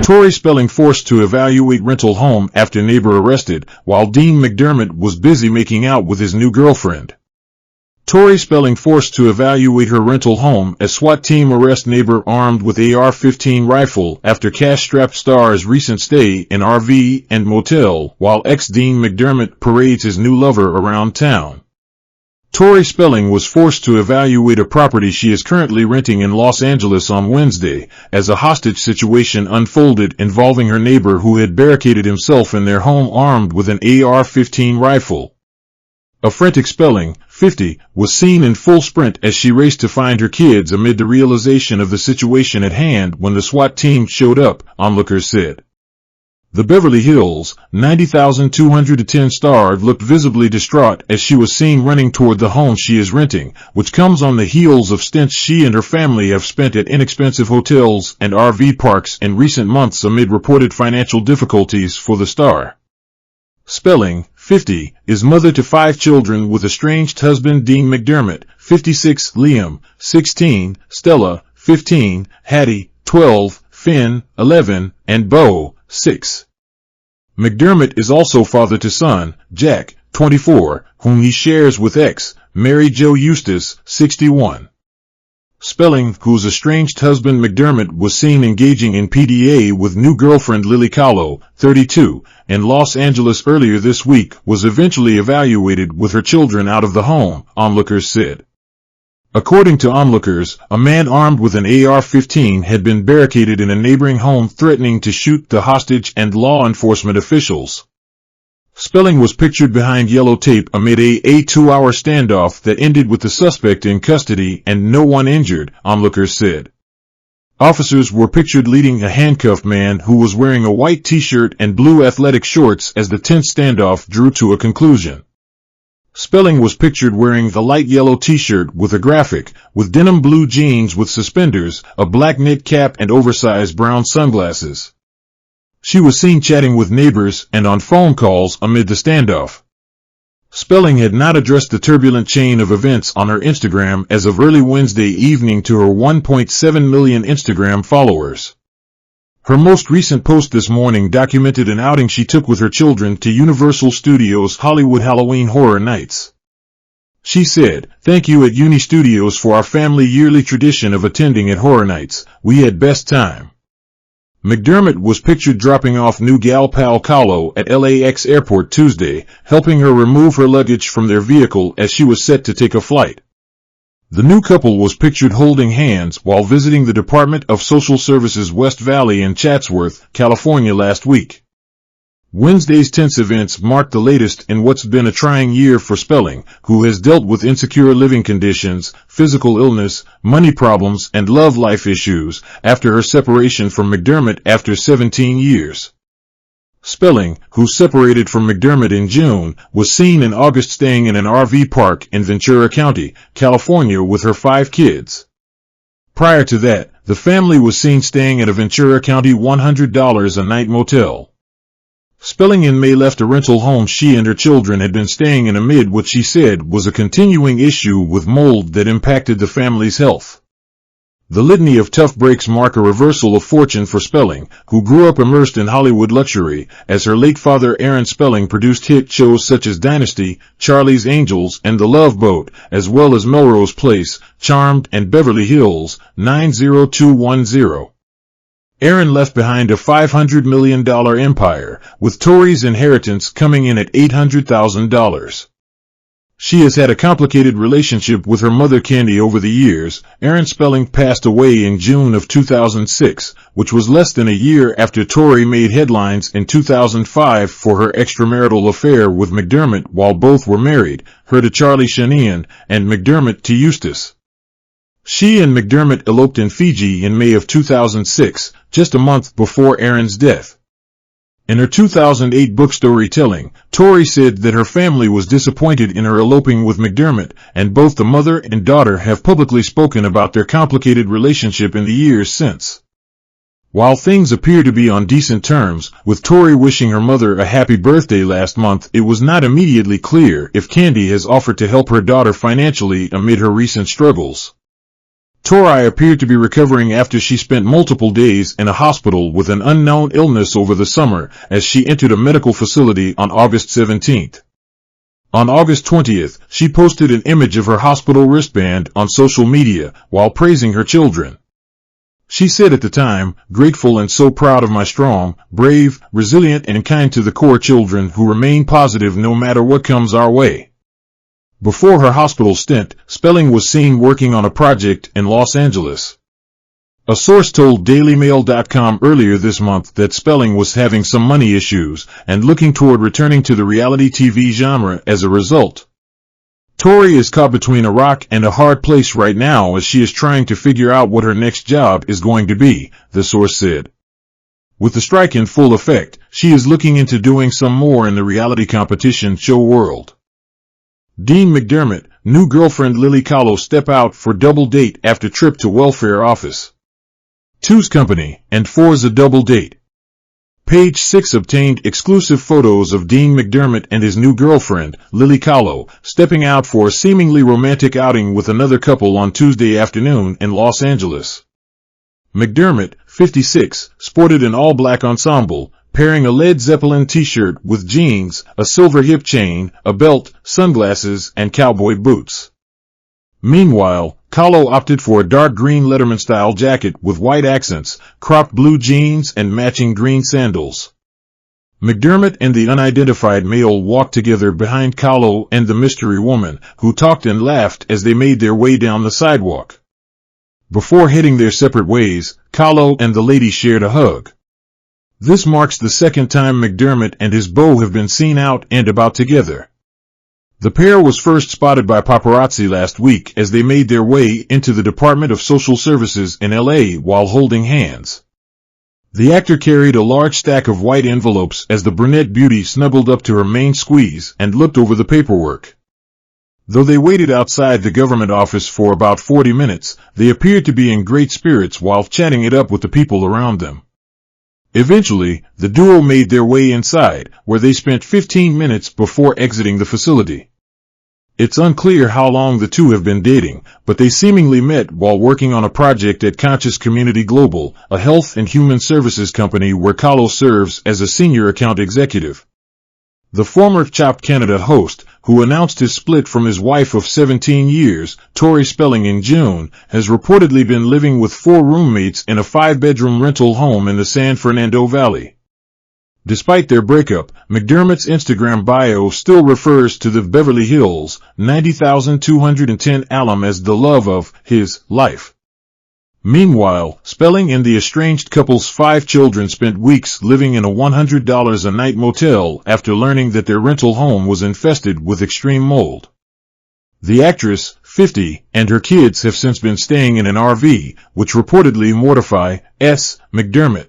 Tori Spelling forced to evaluate rental home after neighbor arrested, while Dean McDermott was busy making out with his new girlfriend. Tori Spelling forced to evaluate her rental home as SWAT team arrest neighbor armed with AR-15 rifle after cash-strapped star's recent stay in RV and motel, while ex-Dean McDermott parades his new lover around town. Tori Spelling was forced to evaluate a property she is currently renting in Los Angeles on Wednesday, as a hostage situation unfolded involving her neighbor who had barricaded himself in their home armed with an AR-15 rifle. A frantic Spelling, 50, was seen in full sprint as she raced to find her kids amid the realization of the situation at hand when the SWAT team showed up, onlookers said. The Beverly Hills, 90,210 star looked visibly distraught as she was seen running toward the home she is renting, which comes on the heels of stints she and her family have spent at inexpensive hotels and RV parks in recent months amid reported financial difficulties for the star. Spelling, 50, is mother to 5 children with estranged husband Dean McDermott, 56, Liam, 16, Stella, 15, Hattie, 12, Finn, 11, and Beau, 6. McDermott is also father to son, Jack, 24, whom he shares with ex-Mary Jo Eustace, 61. Spelling, whose estranged husband McDermott was seen engaging in PDA with new girlfriend Lily Kahlo, 32, in Los Angeles earlier this week, was eventually evaluated with her children out of the home, onlookers said. According to onlookers, a man armed with an AR-15 had been barricaded in a neighboring home threatening to shoot the hostage and law enforcement officials. Spelling was pictured behind yellow tape amid a 2-hour standoff that ended with the suspect in custody and no one injured, onlookers said. Officers were pictured leading a handcuffed man who was wearing a white t-shirt and blue athletic shorts as the tense standoff drew to a conclusion. Spelling was pictured wearing the light yellow t-shirt with a graphic, with denim blue jeans with suspenders, a black knit cap and oversized brown sunglasses. She was seen chatting with neighbors and on phone calls amid the standoff. Spelling had not addressed the turbulent chain of events on her Instagram as of early Wednesday evening to her 1.7 million Instagram followers. Her most recent post this morning documented an outing she took with her children to Universal Studios' Hollywood Halloween Horror Nights. She said, "Thank you at Uni Studios for our family yearly tradition of attending at Horror Nights. We had best time." McDermott was pictured dropping off new gal pal Kahlo at LAX airport Tuesday, helping her remove her luggage from their vehicle as she was set to take a flight. The new couple was pictured holding hands while visiting the Department of Social Services West Valley in Chatsworth, California last week. Wednesday's tense events marked the latest in what's been a trying year for Spelling, who has dealt with insecure living conditions, physical illness, money problems, and love life issues after her separation from McDermott after 17 years. Spelling, who separated from McDermott in June, was seen in August staying in an RV park in Ventura County, California with her 5 kids. Prior to that, the family was seen staying at a Ventura County $100 a night motel. Spelling in May left a rental home she and her children had been staying in amid what she said was a continuing issue with mold that impacted the family's health. The litany of tough breaks mark a reversal of fortune for Spelling, who grew up immersed in Hollywood luxury, as her late father Aaron Spelling produced hit shows such as Dynasty, Charlie's Angels, and The Love Boat, as well as Melrose Place, Charmed, and Beverly Hills, 90210. Aaron left behind a $500 million empire, with Tori's inheritance coming in at $800,000. She has had a complicated relationship with her mother Candy over the years. Aaron Spelling passed away in June of 2006, which was less than a year after Tori made headlines in 2005 for her extramarital affair with McDermott while both were married, her to Charlie Shanahan, and McDermott to Eustace. She and McDermott eloped in Fiji in May of 2006, just a month before Aaron's death. In her 2008 book Storytelling, Tori said that her family was disappointed in her eloping with McDermott, and both the mother and daughter have publicly spoken about their complicated relationship in the years since. While things appear to be on decent terms, with Tori wishing her mother a happy birthday last month, it was not immediately clear if Candy has offered to help her daughter financially amid her recent struggles. Tori appeared to be recovering after she spent multiple days in a hospital with an unknown illness over the summer as she entered a medical facility on August 17th. On August 20th, she posted an image of her hospital wristband on social media while praising her children. She said at the time, "Grateful and so proud of my strong, brave, resilient and kind to the core children who remain positive no matter what comes our way." Before her hospital stint, Spelling was seen working on a project in Los Angeles. A source told DailyMail.com earlier this month that Spelling was having some money issues and looking toward returning to the reality TV genre as a result. Tori is caught between a rock and a hard place right now as she is trying to figure out what her next job is going to be, the source said. With the strike in full effect, she is looking into doing some more in the reality competition show world. Dean McDermott, new girlfriend Lily Kahlo step out for double date after trip to welfare office. 2's company, and 4's a double date. Page 6 obtained exclusive photos of Dean McDermott and his new girlfriend, Lily Kahlo, stepping out for a seemingly romantic outing with another couple on Tuesday afternoon in Los Angeles. McDermott, 56, sported an all-black ensemble, pairing a Led Zeppelin t-shirt with jeans, a silver hip chain, a belt, sunglasses, and cowboy boots. Meanwhile, Kahlo opted for a dark green Letterman-style jacket with white accents, cropped blue jeans, and matching green sandals. McDermott and the unidentified male walked together behind Kahlo and the mystery woman, who talked and laughed as they made their way down the sidewalk. Before heading their separate ways, Kahlo and the lady shared a hug. This marks the second time McDermott and his beau have been seen out and about together. The pair was first spotted by paparazzi last week as they made their way into the Department of Social Services in LA while holding hands. The actor carried a large stack of white envelopes as the brunette beauty snuggled up to her main squeeze and looked over the paperwork. Though they waited outside the government office for about 40 minutes, they appeared to be in great spirits while chatting it up with the people around them. Eventually, the duo made their way inside, where they spent 15 minutes before exiting the facility. It's unclear how long the two have been dating, but they seemingly met while working on a project at Conscious Community Global, a health and human services company where Kahlo serves as a senior account executive. The former Chopped Canada host, who announced his split from his wife of 17 years, Tori Spelling, in June, has reportedly been living with 4 roommates in a 5-bedroom rental home in the San Fernando Valley. Despite their breakup, McDermott's Instagram bio still refers to the Beverly Hills, 90,210 alum as the love of his life. Meanwhile, Spelling and the estranged couple's 5 children spent weeks living in a $100 a night motel after learning that their rental home was infested with extreme mold. The actress, 50, and her kids have since been staying in an RV, which reportedly mortifies McDermott.